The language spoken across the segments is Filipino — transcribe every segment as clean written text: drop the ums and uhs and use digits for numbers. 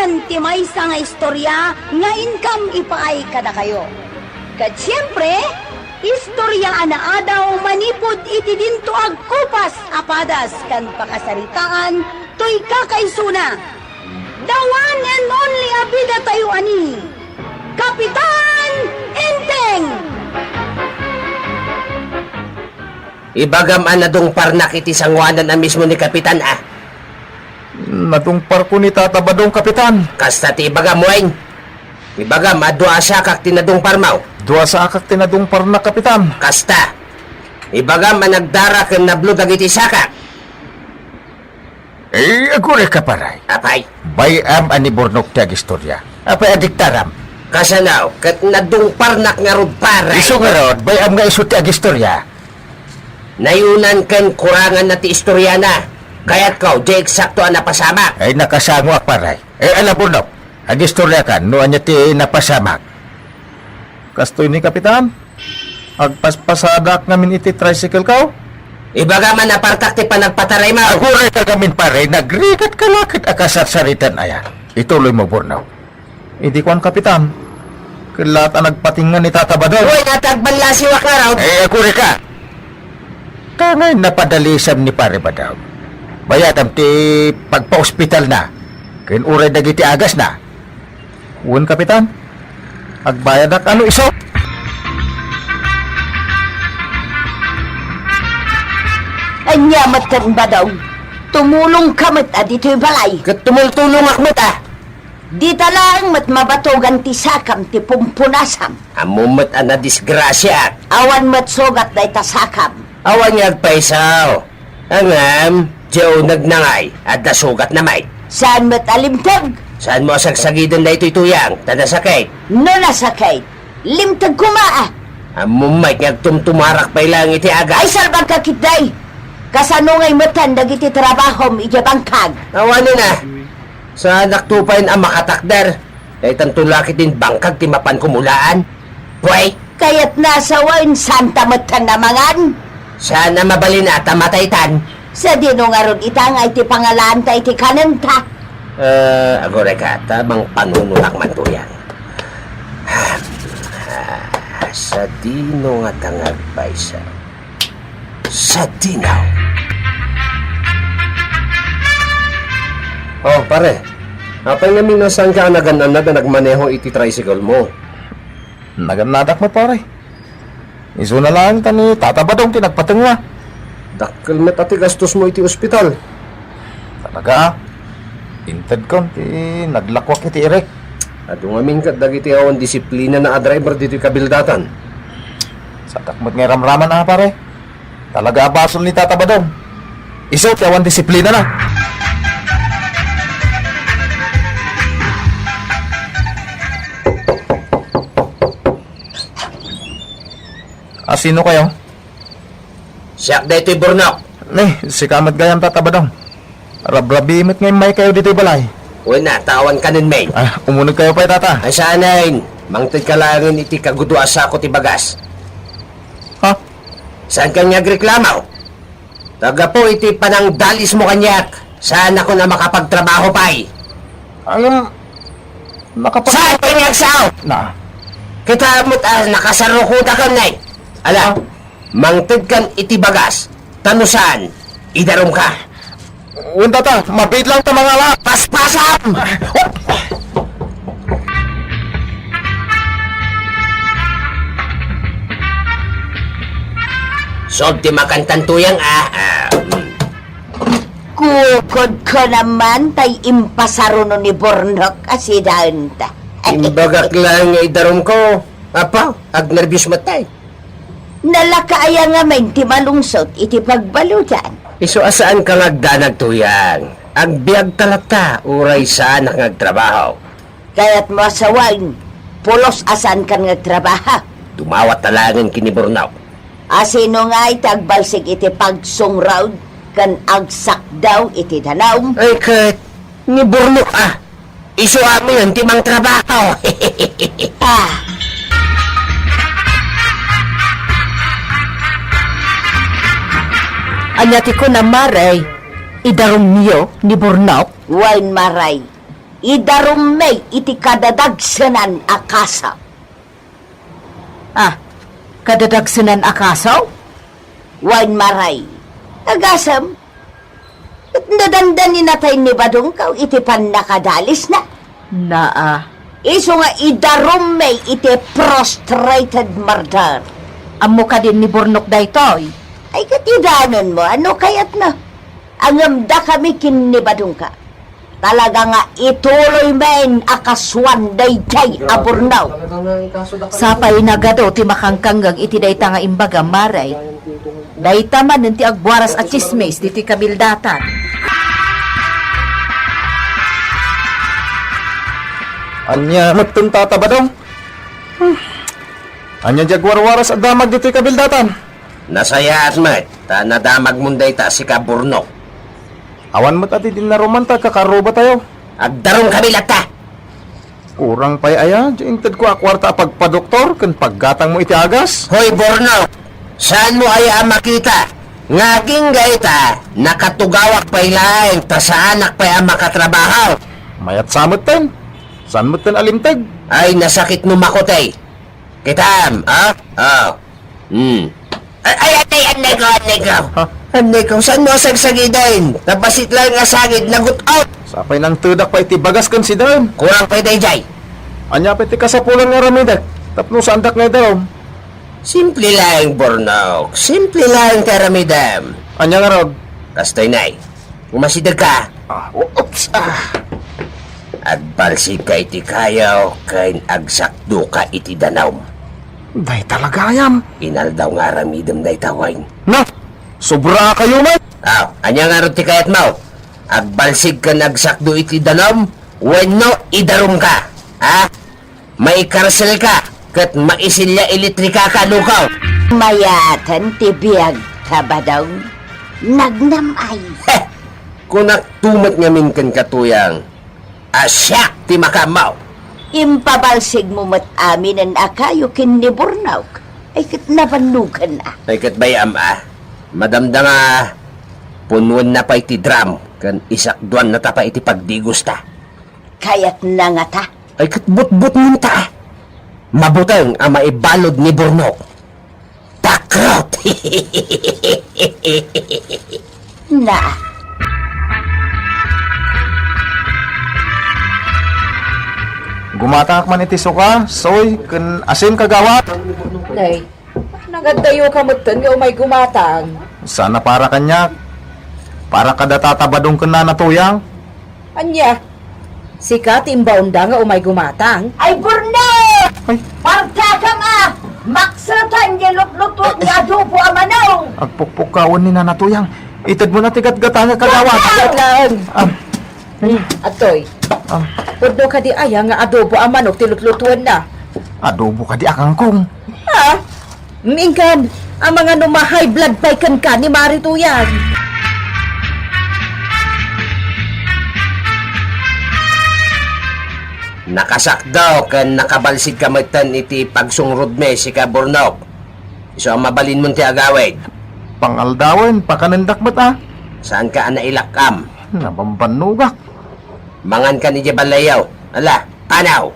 Adawayan ti maysa nga istorya nga income ipaay kada kayo. Kat siyempre, istorya na adaw manipod iti dinto agkupas apadas kan pakasaritaan to'y kakaisuna. The one and only abida tayo ani, Kapitan Enteng! Ibagam anadong parnak iti sangwanan na mismo ni Kapitan Nadungpar ko ni Tata Badong, Kapitan. Kasta ti ibagam weng. Ibagam adwa asakak tinadong parmaw. Dua sa akak tinadungpar na, Kapitan. Kasta. Ibagam anagdara ken nablod iti sakak. Agure ka paray. Apay. Bayam ani Bornok tiag istorya. Apay adiktaram. Kasanaw ket nadong parnak nga rod paray. Iso nga rod, bayam nga iso tiag istorya. Nayunan ken kurangan na ti istorya na. Kaya't ko, di eksakto ang napasamak. Ay nakasango ak paray. Alam Bornok, ag istorya ka, no anya ti napasamak. Kastoy ni Kapitan, agpaspasadak ngamin iti tricycle ka. Ibaga man napartak ti panagpataray mo. Agure ka gamin pare, nagrigat ka lakit akasarsaritan aya. Ituloy mo, Bornok. Hindi ko ang Kapitan. Kilat ang nagpatingan ni Tata Badong. Uy, natagbanlasiwak na raw. Agure ka. Kangay napadalisam ni pare Badong. Bayatam ti pagpa-ospital na. Kinuray dagiti agas na. Uwan, Kapitan. Agbayad ak ano iso? Anyamat kan Badong, tumulong kamat dito'y balay. Ket tumultulong akmet Di talang mat mabatogan ti sakam ti pumpunasam. Amumet na disgrasya. Awan mat sogat na itasakam. Awan niya agpaisaw. Angam, Diyo nagnangay at nasugat na may. Saan mat alimtag? Saan mo asagsagidan na ito'y tuyang? Tanasakay. No nasakay. Limtag kumaa. Amumay nga tumtumarak pa ilang iti Ay agay. salbang kakitday. Kasanungay matan dagiti trabahom ijabangkag. Awan na. Sa naktupain ang makatakder. Dahil tantulakit din bangkag ti mapan kumulaan. Pway, Kayat nasawain santa matan namangan. sana mabalin at mataytan. Sa dinungaron itangay ti pangalaan ta iti kananta. Agore ka, tamang panunulak man to yan. Sa dino nga tangag baysa. Sa dinaw. Oh, pare. Apay namin nasan ka naganan na nagmaneho iti tricycle mo. Naganadak mo pare. Iso na lang tani Tata Badong tinagpatingwa. Dakkel met ati gastos mo iti ospital. Talaga. Inted ko ti naglakwak iti irek. At umamin ka dagiti awan disiplina na driver dito kabildatan. Sa takmot nga ramraman na pare. Talaga abasol ni Tata Badong. Iso ti awan disiplina na. Sino kayo? Siyak da ito'y burnok. Si kamat gayam Tata Badong. Rabrabimit ngayon may kayo dito'y balay. Uy na, tawan ka nin, may. Umunog kayo pa Tata. Ay sanayin, mangtid ka langin iti kaguduasa ko ti bagas. Ha? Saan kang nagreklamaw? Taga po iti panang dalis mo kanyak. Saan ako na makapagtrabaho pa'y? Ang Saan pa niyagsaw? Na. Kita mo't nakasarukuta ka nay. Ala, mangtid kan iti bagas. Tanusan, idarom ka. Tata, mapit lang ta mga ala. Paspasam! Sob ti makantan tuyang Kukod ko naman tay impasaruno ni Bornok asidaan ta. Imbagak lang nga idarom ko. Apa, ag nervyos matay. Nalakaaya nga may ti malungsot iti pagbalutan. Iso asaan ka ngagdanag tuyang? Ang biyag talata, uray saan ang nagtrabaho. Kaya't masawain, pulos asan kan nagtrabaha. Dumawat talangin kiniburnaw. Asino nga itagbalsig iti pagsungraw kan agsak daw iti danaw. Ay kat, ni Burnok Iso amin ang timang trabaho. Anyati ko na maray, idarom niyo ni Bornok. Wain maray. idarum may iti kadadagsanan akasa. Ah, kadadagsanan akasaw? Wan maray. Agasam. At nadandan ni natay ni Badong kaw iti pan nakadalis na. Naa. Iso nga idarum may iti prostrated murder. Amo ka din ni Burnok daytoy. Ay katidanon mo, ano kayat na? Angamda kami kin ni Badong ka. Talaga nga ituloy main akaswan dayjay aburnaw. Sapay nagado ti makangkanggang iti dayta nga imbaga maray. Dayta man ti agbuaras at chismes diti kabildatan. Anya matun tata ba dong? Anya jagwarwaras at damag dito kabildatan. Nasaya at mat, ta nadamag munday ta si Kaburnok. Awan mo't ati din na romanta kakaroba tayo. Agdarong kami lata. Kurang pa'y aya, diintad ko akwarta pagpadoktor, kan paggatang mo iti agas. Hoy Burnok, saan mo ay makita? Ngaging gaita, nakatugawak pa'y laing, ta sa anak pa'y makatrabaho. Mayat samot ten. Saan mo ten alimtag? Ay, nasakit no makotay. Kitam, ha? Oh. Anay ko. Ha? Anay ko, saan mo sagsagidain? Tabasit lang nga sagid, nagut out. Sapay nang tudak pa iti bagas kan si Daron. Kurang pa'y dayjay. Anya pa iti kasapulan nga ramidak. Tapno sa andak nga darom. Simple lang, Burnok. Simple lang, karamidam. Anya nga rod. Kastoy nay, umasidag ka. Oops! Agbalsig ka iti kayaw, kain agsakdo ka iti danaw. Day talaga ayam. Inaldaw nga ramidam day tawain. Na! Sobra kayo man! Anya nga ron ti kayat mo? Agbalsig ka nagsakdo iti danaw, wenno idarum ka. Ha? May karsel ka, kat maisilya elektrika ka lukaw. Mayatan ti biyag tabadaw. Nagnamay. Heh! Kung naktumot nga minkan katuyang, asyak ti makamaw. Impabalsig mo mat amin ang akayo kin ni Burnaw. Ay kat nabanukan na. Ay kat bayam madamda nga punuan na pa iti drum, kan isakduan na ta pa iti pagdigos ta. Kaya't na nga ta. Ay kat but-but mo ta. Mabutang ang maibalod ni Burnok. Takrot! Na. Gumatak man iti suka, soy, kan asin kagawat. Day, nagadayo ka mo nga umay gumatang. Sana para kanya. Para kada tatabadong ka na natuyang. Anya, sikat imbaunda nga umay gumatang. Ay Burnaw! Ay, Parta ka ma! Maksatan niya lut-lutot nga adobo amanaw! agpukpukawan ni na natuyang. Itad mo na tigat-gata nga kagawat. At lang. Um, Atoy, um, pwede ka di aya nga adobo ang manok tilutlutuan na. adobo ka di akangkong. Ha? Mingkan, ang mga high blood paikan ka ni Marito yan. Nakasakdaw kan nakabalsid kamitan iti pagsungrod me si Kaburnok. Iso ang mabalin mo ti agawid. Pangaldawan, pakanandak ba't ah? Saan ka nailakam? Nabambanugak. Mangan ka ni Jabalayaw. Ala, panaw.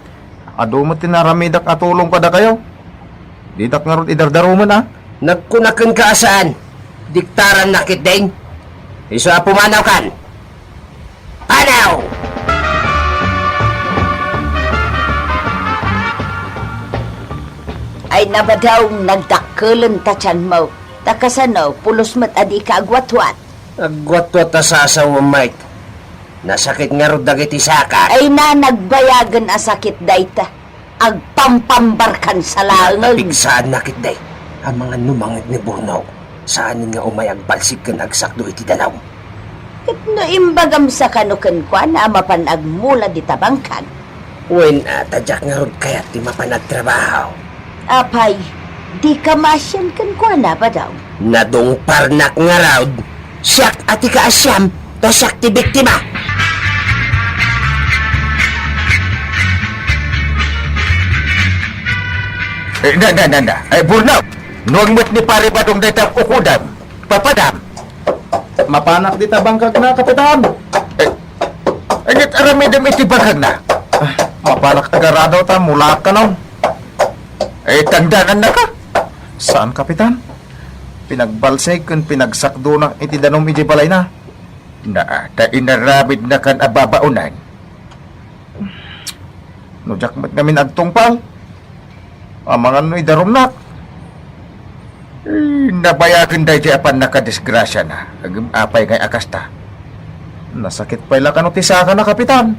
Ado mo tinaramidak atulong pa da kayo. Didak nga ron idardaruman ah. Nagkunakan ka saan? Diktaran nakit din. Iso ang pumanaw kan. Panaw! Ay nabadaw nagdakkelan tachan mo. Takasanaw, pulos mat adi ka agwatwat. Agwat-wat ta sa asawa, Mike. Nasakit nga ro dagiti saka. Ay na nagbayagan asakit dayta. Agpampambarkan sa langan. Pigsaan nakit day. Ang mga numangit ni Burnaw. Saan nga umayag balsig kan agsakdo iti danaw. Kat no imbagam sa kanukan kwa na mapan agmula di tabangkan. Wen tadyak nga ro kaya ti mapanagtrabaho. Apay, di ka masyan kan kwa na ba daw? Nadong parnak nga raud. Siyak ati ka asyam. To siyak ti biktima. Da. Ay, Burnaw. Nuwag mo't ni pare ba dong dayta ukudam? Papadam. Mapanak di tabangkag na, kapitan. Agit aramidam iti bagag na. Mapalak agarado ta, mula ka nun. Tagdanan na ka. Saan, Kapitan? Pinagbalsay kung pinagsakdo ng iti danom iti balay na. Da inarabid na kan ababaunan. Nujak mat namin agtungpal. Amangan no idarom nak. Nabayagan dahi di apan nakadisgrasya na. Agim apay ngay akasta. Nasakit pa ila kano tisaka na, Kapitan.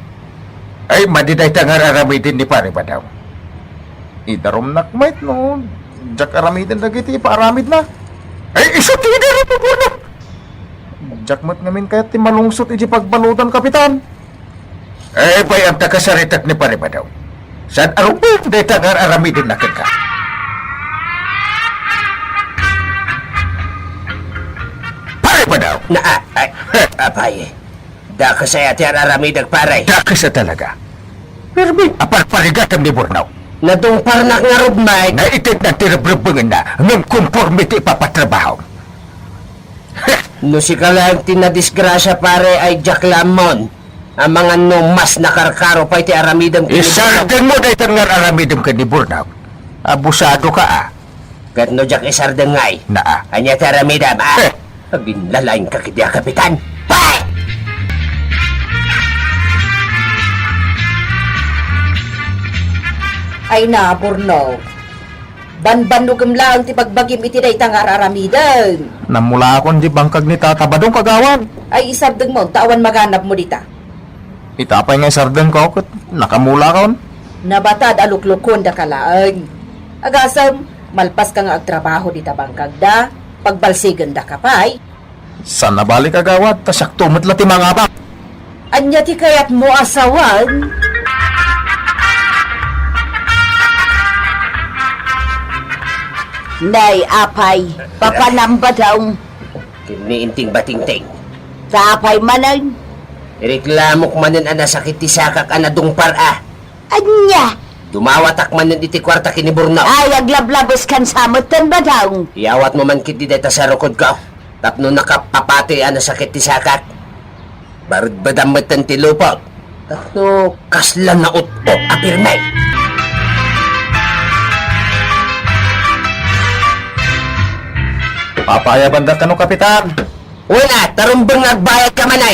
Ay, madiday tangar aramidin ni pare pa daw. Idarom nak mait no. Jak aramidin lagi ti paaramid na. Ay, iso ti idarom mo po na. Jak mat ngamin kaya ti malungsot iti pagbalutan, Kapitan. Ay, bayam ta kasaritak ni pare pa daw. Saan arupin day tangar aramidin na ka. Pare pa daw. Apay. Da ka saya ti aramidag paray. Daka sa talaga. Pero may aparparigatam ni Bornao. Nadungpar nak nga rubmay. Na itig na tirabrabungan na ng conformity ipapatrabaho. No si kalang tinadisgrasya pare ay Jack Lamon. Ang mga no mas nakarkaro pa iti aramidam Isardan mo na itang aramidam ka ni Bornao. Abusado ka Kat no Jack isardan ngay. Na Anya ti aramidam Ginlalain ka kiti Kapitan. Bye! Ay na, Borno. Banbanugam lang ti pagbagim iti day tangar aramidan. Namula akong di bangkag ni tatabadong kagawan. Ay isabdag mo, tawan maganap mo dita. Itapay nga sardan ko kat nakamula ka. Nabatad aluklukon da kalaan. Agasam, malpas ka nga agtrabaho dita bangkag da, pagbalsigan da kapay. Saan nabalik kagawad? Tasak tumot ti mga bak. Anya ti kayat mo asawan? Nay, apay, papanamba daw. Kiniinting batingting. Sa apay manan. Reklamok manan ana sakit ti sakak ana dungpar Anya, Dumawatak manan iti kwarta kini Bornao. ay aglablabos kan samutan ba daw? Iyawat mo man kiti deta sa rukod ko. Tapno nakapapati ana sakit ti sakak. Barud badamatan ti lupot. Tapno kaslan na utpo apirmay. Papaya banda ka no, Kapitan. Wala, tarumbang nagbayad ka manay.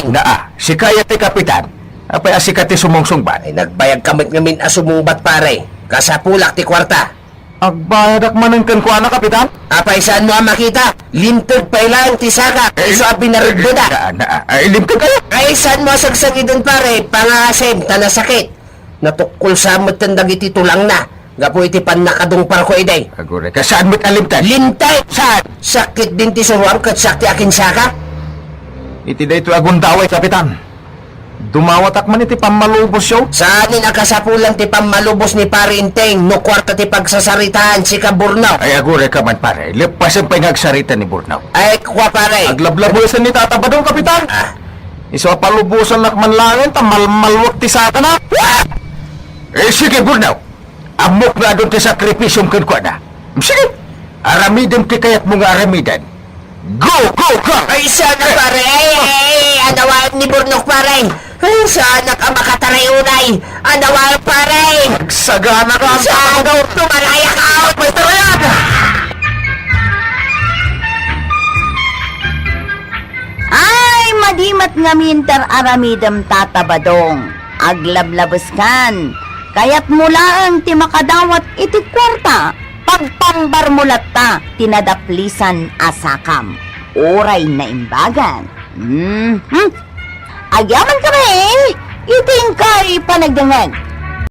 Si kaya ti Kapitan. Apay asikat ti sumungsung ba? Ay nagbayad kamit ngamin asumungbat pare. Kasapulak ti kwarta. Agbayad ak manan kan kuana, Kapitan. Apay saan mo ang makita? Lintod pa ilang ti sakak. Iso ang pinarigbuda. Ilim ka kayo. Ay saan mo sagsagidon pare? Pangasem, tanasakit. Natukol sa mutan dagiti tulang na. Gapo iti pan nakadungpar ko iday. Agure ka saan mo't alimtan? Lintay! Saan? Sakit din ti suruam kat sakti akin saka? Iti da ito agundaway, Kapitan. Dumawatak man iti pamalubos yo. Saan ni nakasapulan ti pamalubos ni pare Inteng no kwarta ti pagsasaritaan si Kaburnaw? Ay agure ka man pare. Lipasan pa yung agsarita ni Bornao. Ay kwa pare. Aglablabusan ni tatabadong, Kapitan. Iso palubusan lakman langin, tamalmalwak ti saka na. Sige, Bornao. Amok nga doon ti sakripisyong kan na. Sige, aramidan ti kayat mo nga aramidan. Go, go, go! Ay sana pare. Ay, anawaan ni Burnok pare. Ay sana ka makataray unay. Anawaan pare. Sagana ka ang Sana tumalaya ka out. Basta yan. Ay, madimat nga mintar aramidam tatabadong. Aglablabos kan. Kaya't mula ang ti makadawat iti kwarta. Pagpambar mulat ta, tinadaplisan asakam. Oray na imbagan. Agyaman kami, iting kay panagdangan.